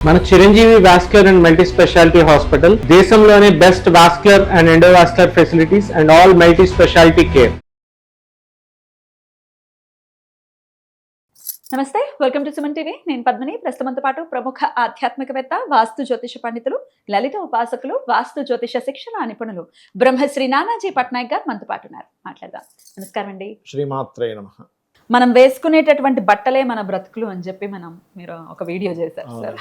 మన Chiranjeevi vascular and multi speciality hospital దేశంలోనే best vascular and endovascular facilities and all multi speciality care. Namaste, welcome to Suman TV. నేను పద్మిని. ప్రస్తుతంతో పాటు ప్రముఖ ఆధ్యాత్మికవేత్త, వాస్తు జ్యోతిష పండితులు, లలిత ఉపాసకులు, వాస్తు జ్యోతిష శిక్షణ నిపుణులు బ్రహ్మశ్రీ నానాజీ పట్నాయక్ గారు మనతో పాటు ఉన్నారు. మాట్లాడదాం. నమస్కారం అండి. శ్రీమాత్రే నమః. మనం వేసుకునేటటువంటి బట్టలే మన బ్రతుకులు అని చెప్పి మీరు ఒక వీడియో చేశారు సార్.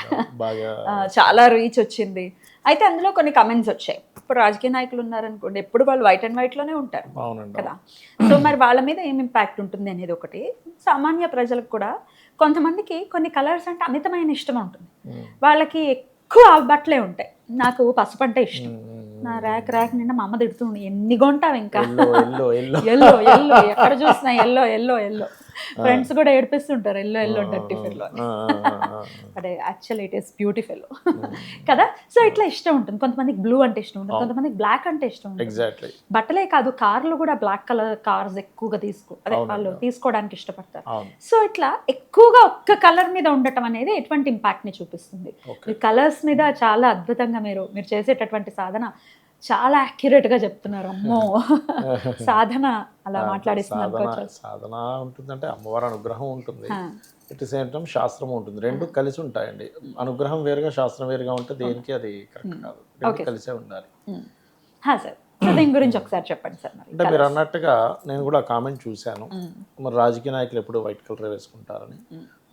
చాలా రీచ్ వచ్చింది. అయితే అందులో కొన్ని కమెంట్స్ వచ్చాయి. ఇప్పుడు రాజకీయ నాయకులు ఉన్నారనుకోండి, ఎప్పుడు వాళ్ళు వైట్ అండ్ వైట్ లోనే ఉంటారు కదా. సో మరి వాళ్ళ మీద ఏం ఇంపాక్ట్ ఉంటుంది అనేది ఒకటి. సామాన్య ప్రజలకు కూడా కొంతమందికి కొన్ని కలర్స్ అంటే అమితమైన ఇష్టం ఉంటుంది. వాళ్ళకి ఎక్కువ ఆ బట్టలే ఉంటాయి. నాకు పసుపు అంటే ఇష్టం. నా ర్యాక్ నిండా మా అమ్మ తిడుతుంది, ఎన్ని కొంటావు ఇంకా ఎల్లో ఎల్లో ఎక్కడ చూసినా ఎల్లో ఎల్లో ఎల్లో. ఫ్రెండ్స్ కూడా ఏడిపిస్తుంటారు ఎల్లో ఎల్లో డర్టీ ఫెల్లో. అదే యాక్చువల్లీ ఇట్ ఈస్ బ్యూటిఫుల్ కదా. సో ఇట్లా ఇష్టం ఉంటుంది. కొంతమందికి బ్లూ అంటే ఇష్టం ఉంటుంది, కొంతమందికి బ్లాక్ అంటే ఇష్టం ఉంటుంది. బట్టలే కాదు, కార్లు కూడా బ్లాక్ కలర్ కార్స్ ఎక్కువగా వాళ్ళు తీసుకోవడానికి ఇష్టపడతారు. సో ఇట్లా ఎక్కువగా ఒక్క కలర్ మీద ఉండటం అనేది ఎటువంటి ఇంపాక్ట్ ని చూపిస్తుంది? కలర్స్ మీద చాలా అద్భుతంగా మీరు చేసేటటువంటి సాధన చాలా అక్యురేట్ గా చెప్తున్నారు. అమ్మో, సాధన అలా మాట్లాడిస్తున్నారు. సాధన ఉంటుందంటే అమ్మవారి అనుగ్రహం ఉంటుంది, ఇట్ సేమ్ టైం శాస్త్రం ఉంటుంది. రెండు కలిసి ఉంటాయండి. అనుగ్రహం వేరుగా శాస్త్రం వేరుగా ఉంటే దేనికి అది కరెక్ట్ కాదు. రెండు కలిసే ఉండాలి. సార్, దీని గురించి ఒకసారి చెప్పండి సార్. అంటే మీరు అన్నట్టుగా నేను కూడా కామెంట్ చూశాను, మరి రాజకీయ నాయకులు ఎప్పుడు వైట్ కలర్ వేసుకుంటారని.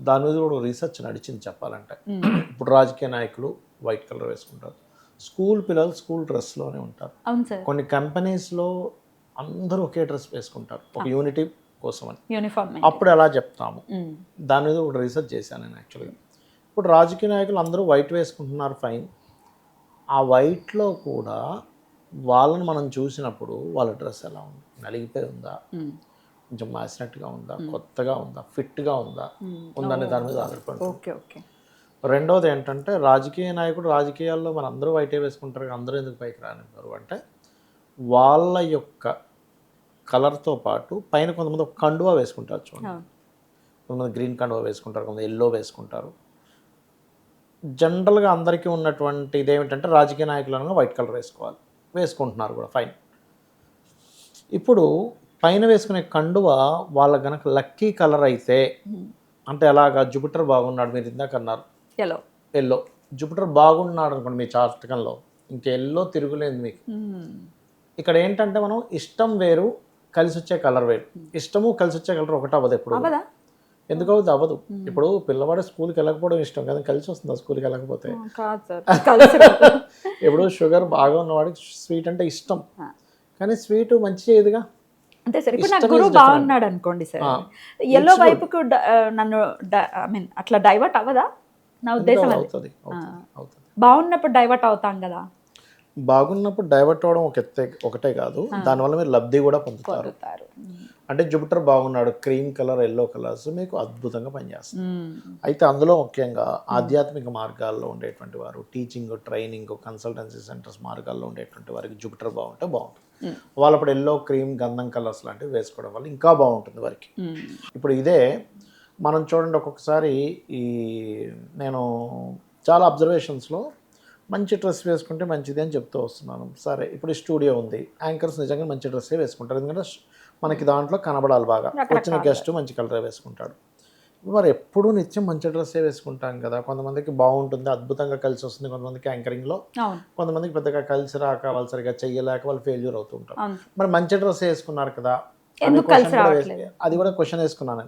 దాని మీద కూడా రీసెర్చ్ నడిచింది చెప్పాలంటే. ఇప్పుడు రాజకీయ నాయకులు వైట్ కలర్ వేసుకుంటారు, స్కూల్ పిల్లలు స్కూల్ డ్రెస్లోనే ఉంటారు. కొన్ని కంపెనీస్లో అందరూ ఒకే డ్రెస్ వేసుకుంటారు, ఒక యూనిటీ కోసం అని. అప్పుడు ఎలా చెప్తాము? దాని మీద ఒక రీసెర్చ్ చేశాను నేను యాక్చువల్గా. ఇప్పుడు రాజకీయ నాయకులు అందరూ వైట్ వేసుకుంటున్నారు, ఫైన్. ఆ వైట్లో కూడా వాళ్ళని మనం చూసినప్పుడు వాళ్ళ డ్రెస్ ఎలా ఉంది, నలిగిపోయి ఉందా, కొంచెం మాసినట్టుగా ఉందా, కొత్తగా ఉందా, ఫిట్గా ఉందా, ఉందనే దాని మీద ఆధారపడుతుంది. రెండోది ఏంటంటే, రాజకీయ నాయకుడు రాజకీయాల్లో మన అందరూ వైటే వేసుకుంటారు, అందరూ ఎందుకు పైకి రానివ్వరు అంటే, వాళ్ళ యొక్క కలర్తో పాటు పైన కొంతమంది ఒక కండువా వేసుకుంటారు. చూడండి, కొంతమంది గ్రీన్ కండువా వేసుకుంటారు, కొంతమంది ఎల్లో వేసుకుంటారు. జనరల్గా అందరికీ ఉన్నటువంటి ఇదేమిటంటే, రాజకీయ నాయకులను వైట్ కలర్ వేసుకుంటున్నారు కూడా, ఫైన్. ఇప్పుడు పైన వేసుకునే కండువా వాళ్ళ గనక లక్కీ కలర్ అయితే, అంటే ఎలాగా జూపిటర్ బాగున్నాడు, మీరు ఇందాక అన్నారు ఎల్లో, జూపిటర్ బాగున్నాడు అనుకోండి మీ జాతకంలో, ఇంకా ఎల్లో తిరుగులేదు మీకు. ఇక్కడ ఏంటంటే, మనం ఇష్టం వేరు, కలిసి వచ్చే కలర్ వేరు. ఇష్టము కలిసి వచ్చే కలర్ ఒకటి అవ్వదు ఎప్పుడు. ఎందుకు అవుతుంది? అవ్వదు. ఇప్పుడు పిల్లవాడు స్కూల్కి వెళ్ళకపోవడం ఇష్టం కదా, కలిసి వస్తుందా స్కూల్కి వెళ్ళకపోతే? ఇప్పుడు షుగర్ బాగా ఉన్నవాడికి స్వీట్ అంటే ఇష్టం, కానీ స్వీట్ మంచి చేయదుగా. అంతే సార్. ఇప్పుడు నాకు గురువు బాగున్నాడు అనుకోండి సార్, ఎల్లో వైపుకు నన్ను అట్లా డైవర్ట్ అవ్వదా? నా ఉద్దేశం అవుతుంది. బాగున్నప్పుడు డైవర్ట్ అవుతాం కదా. బాగున్నప్పుడు డైవర్ట్ అవ్వడం ఒకటే కాదు, దానివల్ల మీరు లబ్ధి కూడా పొందుతారు. అంటే జూపిటర్ బాగున్నాడు, క్రీమ్ కలర్, ఎల్లో కలర్స్ మీకు అద్భుతంగా పనిచేస్తుంది. అయితే అందులో ముఖ్యంగా ఆధ్యాత్మిక మార్గాల్లో ఉండేటువంటి వారు, టీచింగ్, ట్రైనింగ్, కన్సల్టెన్సీ సెంటర్స్ మార్గాల్లో ఉండేటువంటి వారికి జూపిటర్ బాగుంటే బాగుంటుంది. వాళ్ళు అప్పుడు ఎల్లో, క్రీమ్, గంధం కలర్స్ లాంటివి వేసుకోవడం వల్ల ఇంకా బాగుంటుంది వారికి. ఇప్పుడు ఇదే మనం చూడండి, ఒక్కొక్కసారి నేను చాలా అబ్జర్వేషన్స్లో మంచి డ్రెస్ వేసుకుంటే మంచిది అని చెప్తూ వస్తున్నాను. సరే, ఇప్పుడు స్టూడియో ఉంది, యాంకర్స్ నిజంగా మంచి డ్రెస్సే వేసుకుంటారు, ఎందుకంటే మనకి దాంట్లో కనబడాలి బాగా. వచ్చిన గెస్ట్ మంచి కలరే వేసుకుంటాడు. మరి ఎప్పుడూ నిత్యం మంచి డ్రెస్సే వేసుకుంటాం కదా. కొంతమందికి బాగుంటుంది, అద్భుతంగా కలిసి వస్తుంది, కొంతమందికి యాంకరింగ్లో, కొంతమందికి పెద్దగా కలిసి రాక, వాళ్ళు సరిగా చెయ్యలేక వాళ్ళు ఫెయిల్యూర్ అవుతూ ఉంటారు. మరి మంచి డ్రెస్ వేసుకున్నారు కదా, అది కూడా క్వశ్చన్ వేసుకున్నాను.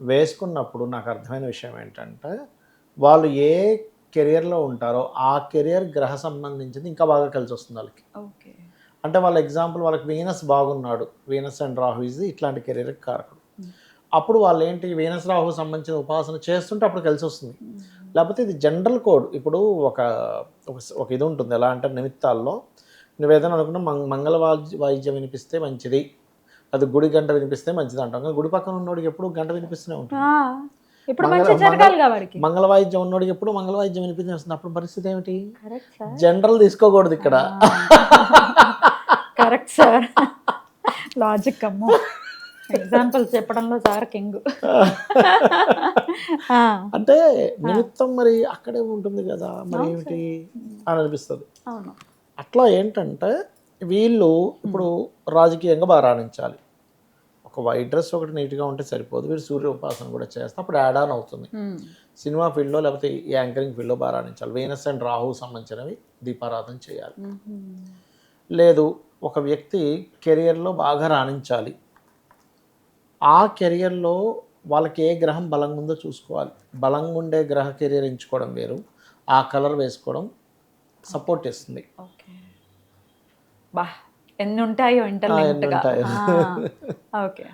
వేసుకున్నప్పుడు నాకు అర్థమైన విషయం ఏంటంటే, వాళ్ళు ఏ కెరియర్లో ఉంటారో ఆ కెరియర్ గ్రహ సంబంధించింది ఇంకా బాగా కలిసి వస్తుంది వాళ్ళకి. అంటే వాళ్ళ ఎగ్జాంపుల్, వాళ్ళకి వీనస్ బాగున్నాడు, వీనస్ అండ్ రాహు ఇది ఇట్లాంటి కెరియర్కి కారకుడు. అప్పుడు వాళ్ళు ఏంటి, వీనస్ రాహు సంబంధించిన ఉపాసన చేస్తుంటే అప్పుడు కలిసి వస్తుంది. లేకపోతే ఇది జనరల్ కోడ్. ఇప్పుడు ఒక ఇది ఉంటుంది, ఎలా అంటే నిమిత్తాల్లో నువ్వేదైనా అనుకున్నా మంగళ వాయిద్యం వినిపిస్తే మంచిది, అది గుడి గంట వినిపిస్తే మంచిది అంటాం. కానీ గుడి పక్కన ఉన్నోడికి ఎప్పుడు గంట వినిపిస్తూనే ఉంటుంది. మంగళ వాయిద్యం ఉన్నోడికి ఎప్పుడు మంగళ వాయిద్యం వినిపిస్తుంది. అప్పుడు పరిస్థితి ఏమిటి? జనరల్ తీసుకోకూడదు ఇక్కడ. Correct sir, logic. అమ్మో, ఎగ్జాంపుల్ చెప్పడంలో సార్ కింగ్. అంటే నిమిత్తం మరి అక్కడే ఉంటుంది కదా, మరి ఏమిటి అని అనిపిస్తుంది. అవును. అట్లా ఏంటంటే వీళ్ళు ఇప్పుడు రాజకీయంగా బాగా రాణించాలి. ఒక వైట్ డ్రెస్ ఒకటి నీట్గా ఉంటే సరిపోదు, వీరు సూర్య ఉపాసన కూడా చేస్తే అప్పుడు యాడ్ ఆన్ అవుతుంది. సినిమా ఫీల్డ్లో లేకపోతే ఈ యాంకరింగ్ ఫీల్డ్లో బాగా రాణించాలి. వీనస్ అండ్ రాహు సంబంధించినవి దీపారాధన చేయాలి. లేదు ఒక వ్యక్తి కెరియర్లో బాగా రాణించాలి, ఆ కెరియర్లో వాళ్ళకి ఏ గ్రహం బలంగా ఉందో చూసుకోవాలి. బలంగా ఉండే గ్రహ కెరియర్ ఎంచుకోవడం వేరు, ఆ కలర్ వేసుకోవడం సపోర్ట్ ఇస్తుంది. ఓకే, బా ఎన్ని ఉంటాయో ఇంటర్లింక్డ్గా. ఓకే,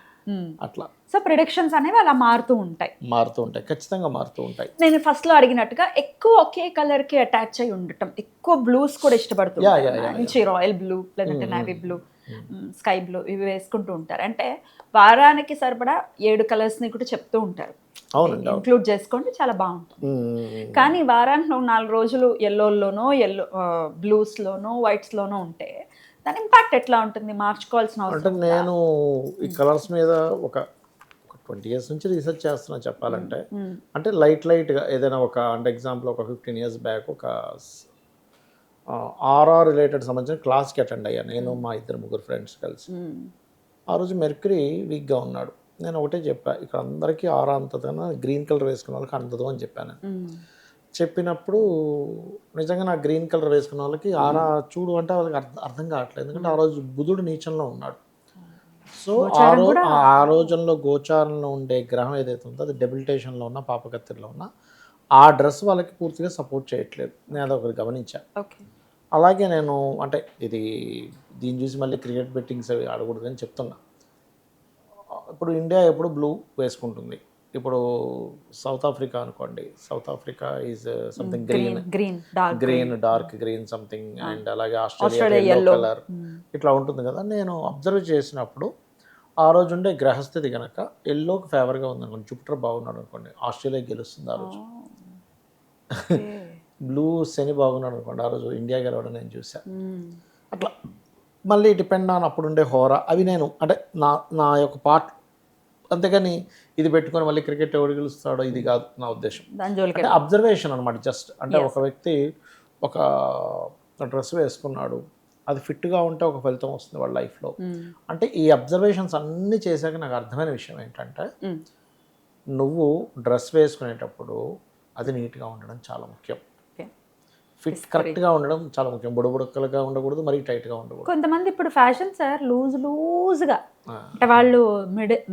అట్లా. సో ప్రిడిక్షన్స్ అనేవి అలా మారుతూ ఉంటాయి, ఖచ్చితంగా మారుతూ ఉంటాయి. నేను ఫస్ట్లో అడిగినట్టుగా ఎక్కువ ఒకే కలర్కి అటాచ్ అయి ఉండటం, ఎక్కువ బ్లూస్ కూడా ఇష్టపడుతుంటారు, మంచి రాయల్ బ్లూ లేదంటే నావీ బ్లూ, స్కై బ్లూ ఇవి వేసుకుంటూ ఉంటారు. అంటే వారానికి సరిపడా 7 కలర్స్ని కూడా చెప్తూ ఉంటారు, ఇంక్లూడ్ చేసుకోండి చాలా బాగుంటుంది. కానీ వారానికి 4 రోజులు ఎల్లోలోనో బ్లూస్లోనో వైట్స్లోనో ఉంటే దాని ఇంపాక్ట్ ఎట్లా ఉంటుంది, మార్చుకోవాల్సిన అవసరం? అంటే నేను ఈ కలర్స్ మీద ఒక 20 years నుంచి రీసెర్చ్ చేస్తున్నా చెప్పాలంటే. అంటే లైట్గా ఏదైనా ఒక అంటే ఎగ్జాంపుల్ ఒక 15 years బ్యాక్ ఒక ఆర్ఆర్ రిలేటెడ్ సంబంధించిన క్లాస్కి అటెండ్ అయ్యాను నేను, మా 2-3 ఫ్రెండ్స్ కలిసి. ఆ రోజు మెర్క్యూరీ వీక్గా ఉన్నాడు. నేను ఒకటే చెప్పా, ఇక్కడ అందరికీ ఆరా అంతదన్నా గ్రీన్ కలర్ వేసుకున్న వాళ్ళకి అందదు అని చెప్పాను. చెప్పినప్పుడు నిజంగా నా గ్రీన్ కలర్ వేసుకున్న వాళ్ళకి ఆరా చూడు అంటే వాళ్ళకి అర్థం కావట్లేదు, ఎందుకంటే ఆ రోజు బుధుడు నీచంలో ఉన్నాడు. సో ఆ రోజుల్లో గోచారంలో ఉండే గ్రహం ఏదైతే ఉందో అది డెబిలిటేషన్లో ఉన్న పాపకత్తిలో ఉన్న ఆ డ్రెస్ వాళ్ళకి పూర్తిగా సపోర్ట్ చేయట్లేదు, నేను అదొకటి గమనించాను. అలాగే నేను అంటే దీన్ని చూసి మళ్ళీ క్రికెట్ బెట్టింగ్స్ అవి ఆడకూడదని చెప్తున్నా. ఇప్పుడు ఇండియా ఎప్పుడు బ్లూ వేసుకుంటుంది, ఇప్పుడు సౌత్ ఆఫ్రికా అనుకోండి, south Africa is something green dark green something, and అలాగే ఆస్ట్రేలియా ఎల్లో కలర్ ఇట్లా ఉంటుంది కదా. నేను అబ్జర్వ్ చేసినప్పుడు ఆ రోజు ఉండే గ్రహస్థితి కనుక ఎల్లోకి ఫేవర్గా ఉంది అనుకోండి, జూపిటర్ బాగున్నాడు అనుకోండి, ఆస్ట్రేలియా గెలుస్తుంది ఆ రోజు. బ్లూ శని బాగున్నాడు అనుకోండి, ఆ రోజు ఇండియా గెలవడం నేను చూసాను. అట్లా మళ్ళీ డిపెండ్ ఆన్ అప్పుడుండే హోరా అవి నేను అంటే నా యొక్క పార్ట్, అంతేగాని ఇది పెట్టుకొని మళ్ళీ క్రికెట్ ఎవరు గెలుస్తాడో ఇది కాదు నా ఉద్దేశం. అంటే అబ్జర్వేషన్ అనమాట జస్ట్. అంటే ఒక వ్యక్తి ఒక డ్రెస్ వేసుకున్నాడు, అది ఫిట్గా ఉంటే ఒక ఫలితం వస్తుంది వాళ్ళ లైఫ్లో. అంటే ఈ అబ్జర్వేషన్స్ అన్నీ చేశాక నాకు అర్థమైన విషయం ఏంటంటే, నువ్వు డ్రెస్ వేసుకునేటప్పుడు అది నీట్గా ఉండడం చాలా ముఖ్యం, ఫిట్ కరెక్ట్గా ఉండడం చాలా ముఖ్యం. బుడబుడకలుగా ఉండకూడదు, మరీ టైట్గా ఉండకూడదు. కొంతమంది ఇప్పుడు ఫ్యాషన్ సార్ లూజ్గా, అంటే వాళ్ళు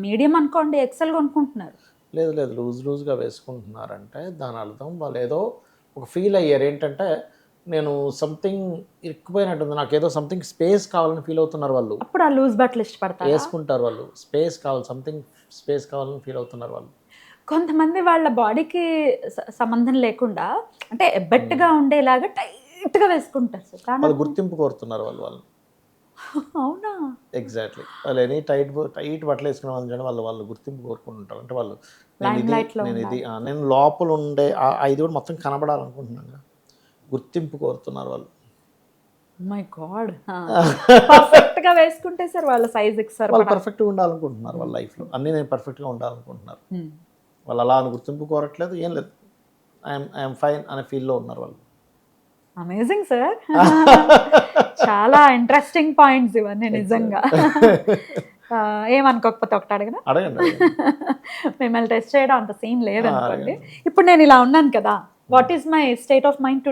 మీడియం అనుకోండి ఎక్సెల్ కొనుక్కుంటున్నారు. లేదు లూజ్గా వేసుకుంటున్నారంటే దాని అర్థం వాళ్ళు ఏదో ఒక ఫీల్ అయ్యారు ఏంటంటే, నేను సంథింగ్ ఇరుక్కుపోయినట్టుంది, నాకు ఏదో సంథింగ్ స్పేస్ కావాలని ఫీల్ అవుతున్నారు వాళ్ళు. అప్పుడు ఆ లూజ్ బట్టలు ఇష్టపడతారు, వేసుకుంటారు వాళ్ళు. స్పేస్ కావాలి, సంథింగ్ స్పేస్ కావాలని ఫీల్ అవుతున్నారు వాళ్ళు. కొంతమంది వాళ్ళ బాడీకి సంబంధం లేకుండా అంటే ఎబ్బెట్టుగా ఉండేలాగా టైట్గా వేసుకుంటారు సార్, వాళ్ళు గుర్తింపు కోరుతున్నారు వాళ్ళు. అవునా? ఎగ్జాక్ట్లీ. వాళ్ళు ఎనీ టైట్ బట్టలు వేసుకునే వాళ్ళు గుర్తింపు కోరుకుంటుంటారు. అంటే వాళ్ళు నేను లోపల ఉండే ఇది కూడా మొత్తం కనబడాలనుకుంటున్నాను, గుర్తింపు కోరుతున్నారు వాళ్ళు. మై గాడ్, పర్ఫెక్ట్గా వేసుకుంటే సార్ వాళ్ళ సైజుకి సార్ వాళ్ళు పర్ఫెక్ట్గా ఉండాలనుకుంటున్నారు వాళ్ళ లైఫ్లో, అన్నీ నేను పర్ఫెక్ట్గా ఉండాలనుకుంటున్నారు వాళ్ళు. అలా అని గుర్తింపు కోరట్లేదు, ఏం లేదు, ఐఎమ్ ఫైన్ అనే ఫీల్లో ఉన్నారు వాళ్ళు. అమేజింగ్ సార్, చాలా ఇంట్రెస్టింగ్ పాయింట్స్ ఇవన్నీ నిజంగా. ఏమనుకోకపోతే ఒకటి అడగండి. మిమ్మల్ని టెస్ట్ చేయడం అంత సీన్ లేదనుకోండి. ఇప్పుడు నేను ఇలా ఉన్నాను కదా, what is my state of mind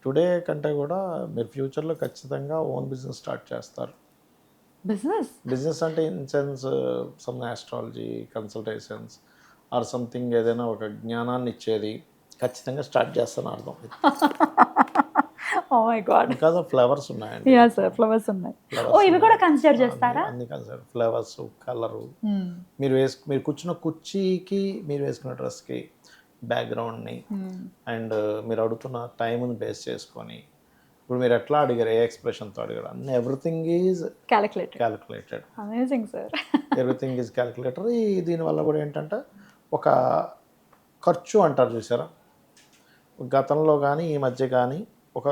today కంటే కూడా మీరు ఫ్యూచర్లో ఖచ్చితంగా ఓన్ బిజినెస్ స్టార్ట్ చేస్తారు. బిజినెస్ అంటే in sense some astrology consultations or something, ఏదైనా ఒక జ్ఞానాన్ని ఇచ్చేది ఖచ్చితంగా స్టార్ట్ చేస్తాను అర్థం. Oh my god, because of flowers ఉన్నాయండి. యా సార్, ఫ్లవర్స్ ఉన్నాయి. ఓ ఇవి కూడా కన్సిడర్ చేస్తారా? అన్ని కన్సిడర్, ఫ్లవర్స్, కలరు, మీరు కూర్చున్న కుర్చీకి మీరు వేసుకున్న డ్రెస్కి బ్యాక్గ్రౌండ్ని అండ్ మీరు అడుగుతున్న టైంని బేస్ చేసుకొని, ఇప్పుడు మీరు ఎట్లా అడిగారు, ఏ ఎక్స్ప్రెషన్తో అడిగారు, అన్ని everything is calculated. Amazing sir, everything is calculated. దీనివల్ల కూడా ఏంటంటే ఒక ఖర్చు అంటారు చూసారా, గతంలో కానీ ఈ మధ్య కానీ ఒక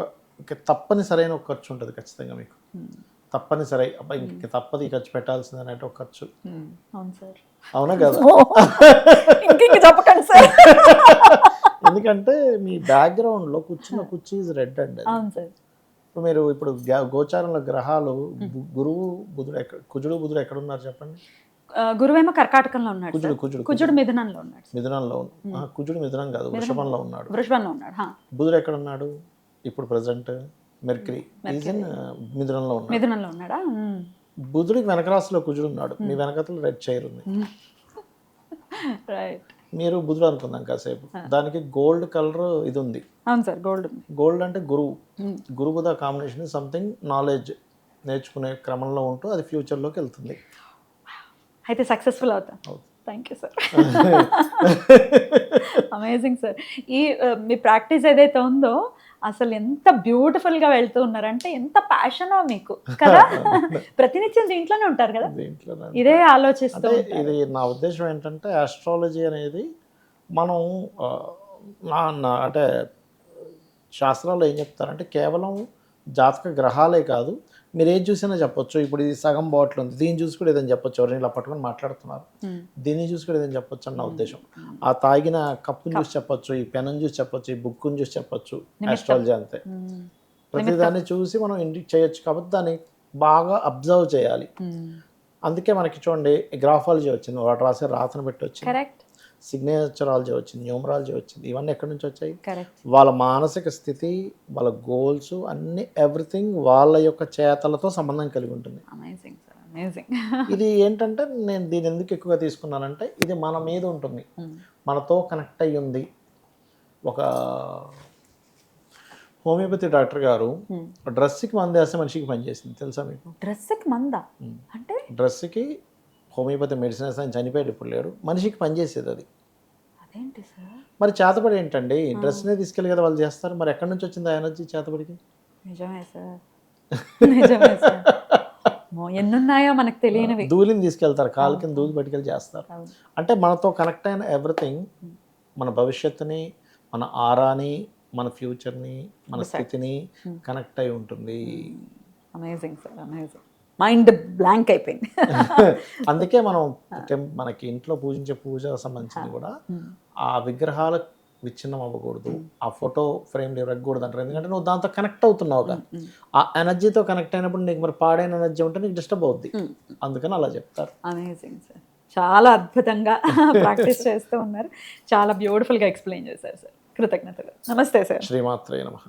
తప్పనిసరైన ఒక ఖర్చు ఉంటుంది ఖచ్చితంగా మీకు. తప్పనిసరి అబ్బా ఇంక తప్పదు ఈ ఖర్చు పెట్టాల్సింది అనేటి ఒక ఖర్చు. అవును సార్. అవునా కదా? ఇంక చెప్పకండి సార్. ఎందుకంటే మీ బ్యాక్గ్రౌండ్లో కూర్చున్న కుర్చీ ఈజ్ రెడ్ అండి. అవును సార్. ఇప్పుడు మీరు ఇప్పుడు గోచారంలో గ్రహాలు గురువు బుధుడు కుజుడు బుధుడు ఎక్కడ ఉన్నారు చెప్పండి? గురువేమో కర్కాటకంలో ఉన్నాడు. కుజుడు మిథునంలో ఉన్నాడు. మిథునంలో కుజుడు మిథునం కాదు, వృషభంలో ఉన్నాడు. వృషభంలో ఉన్నాడు. బుధుడు ఎక్కడ ఉన్నాడు ఇప్పుడు ప్రెసెంట్? మెర్క్యూరీ ఈజ్ ఇన్ మిథునంలో ఉన్నాడు. మిథునంలో ఉన్నాడా? బుధుడికి వెనక రాశిలో కుజుడు ఉన్నాడు. మీ వెనకతలు రెడ్ చైర్ ఉంది. రైట్. మీరు బుధుడు అనుకుందాం కాసేపు, దానికి గోల్డ్ కలర్ ఇది ఉంది. అవును సార్, గోల్డ్ ఉంది. గోల్డ్ అంటే గురువు. గురు బుధ కాంబినేషన్ సంథింగ్ నాలెడ్జ్ నేర్చుకునే క్రమంలో ఉంటూ అది ఫ్యూచర్లోకి వెళ్తుంది. అయితే సక్సెస్ఫుల్ అవుతాం. Thank you sir. Amazing sir. ఈ మీ ప్రాక్టీస్ ఏదైతే ఉందో అసలు ఎంత బ్యూటిఫుల్గా వెళ్తూ ఉన్నారంటే, ఎంత ప్యాషనో మీకు కదా. ప్రతినిత్యం దీంట్లోనే ఉంటారు కదా, ఇదే ఆలోచిస్తూ. ఇది నా ఉద్దేశం ఏంటంటే, ఆస్ట్రాలజీ అనేది మనం అంటే శాస్త్రాల్లో ఏం చెప్తారంటే, కేవలం జాతక గ్రహాలే కాదు, మీరు ఏది చూసినా చెప్పొచ్చు. ఇప్పుడు ఇది సగం బాటిల్ ఉంది, దీన్ని చూసి కూడా ఏదని చెప్పొచ్చు. ఎవరైనా ఇలా పట్టుకొని మాట్లాడుతున్నారు, దీన్ని చూసి కూడా ఏదని చెప్పొచ్చు అని నా ఉద్దేశం. ఆ తాగిన కప్పుని చూసి చెప్పొచ్చు, ఈ పెన్ను చూసి చెప్పొచ్చు, ఈ బుక్ని చూసి చెప్పొచ్చు. ఆస్ట్రాలజీ అంతే. ప్రతిదాన్ని చూసి మనం ఇంటికి చేయొచ్చు. కాబట్టి దాన్ని బాగా అబ్జర్వ్ చేయాలి. అందుకే మనకి చూడండి గ్రాఫాలజీ వచ్చింది, వాటి రాసే రాతను పెట్టి వచ్చింది. కరెక్ట్. సిగ్నేచరాలజీ వచ్చింది, న్యూమరాలజీ వచ్చింది. ఇవన్నీ ఎక్కడి నుంచి వచ్చాయి? వాళ్ళ మానసిక స్థితి, వాళ్ళ గోల్స్ అన్ని ఎవ్రీథింగ్ వాళ్ళ యొక్క చేతలతో సంబంధం కలిగి ఉంటుంది. ఇది ఏంటంటే, నేను దీన్ని ఎందుకు ఎక్కువగా తీసుకున్నానంటే, ఇది మన మీద ఉంటుంది, మనతో కనెక్ట్ అయ్యి ఉంది. ఒక హోమియోపతి డాక్టర్ గారు డ్రెస్కి మందు వేస్తే మనిషికి పనిచేసింది, తెలుసా మీకు? డ్రెస్కి మందా అంటే? డ్రెస్కి హోమియోపతి మెడిసిన్ వేస్తే ఆయన చనిపోయాడు, ఇప్పుడు లేడు. మనిషికి పనిచేసేది అది. అదేంటి సార్? మరి చేతబడి ఏంటండి? డ్రెస్నే తీసుకెళ్ళి కదా వాళ్ళు చేస్తారు. మరి ఎక్కడి నుంచి వచ్చింది ఆ ఎనర్జీ చేతబడికి? నిజమే సార్, నిజమే సార్. ఎన్నున్నాయో మనకు తెలియనివి. ధూళిని తీసుకెళ్తారు, కాలు కింద ధూళి పట్టుకెళ్ళి చేస్తారు. అంటే మనతో కనెక్ట్ అయిన ఎవ్రీథింగ్, మన భవిష్యత్తుని, మన ఆరాని, మన ఫ్యూచర్ని, మన స్థితిని కనెక్ట్ అయి ఉంటుంది. Amazing sir, amazing. Mind blank అయిపోయింది. అందుకే మనం మనకి ఇంట్లో పూజించే పూజ సంబంధించింది కూడా ఆ విగ్రహాల విచ్ఛిన్నం అవ్వకూడదు, ఆ ఫోటో ఫ్రేమ్ ఇవ్వకూడదు అంటారు. ఎందుకంటే నువ్వు దాంతో కనెక్ట్ అవుతున్నావు కదా, ఆ ఎనర్జీతో కనెక్ట్ అయినప్పుడు నీకు మరి పాడైన ఎనర్జీ ఉంటే నీకు డిస్టర్బ్ అవుద్ది. అందుకని అలా చెప్తారు. అమేజింగ్ సార్, చాలా అద్భుతంగా ప్రాక్టీస్ చేస్తూ ఉన్నారు. చాలా బ్యూటిఫుల్గా ఎక్స్ప్లెయిన్ చేశారు సార్. కృతజ్ఞతలు. నమస్తే సార్. శ్రీమాత్రే నమః.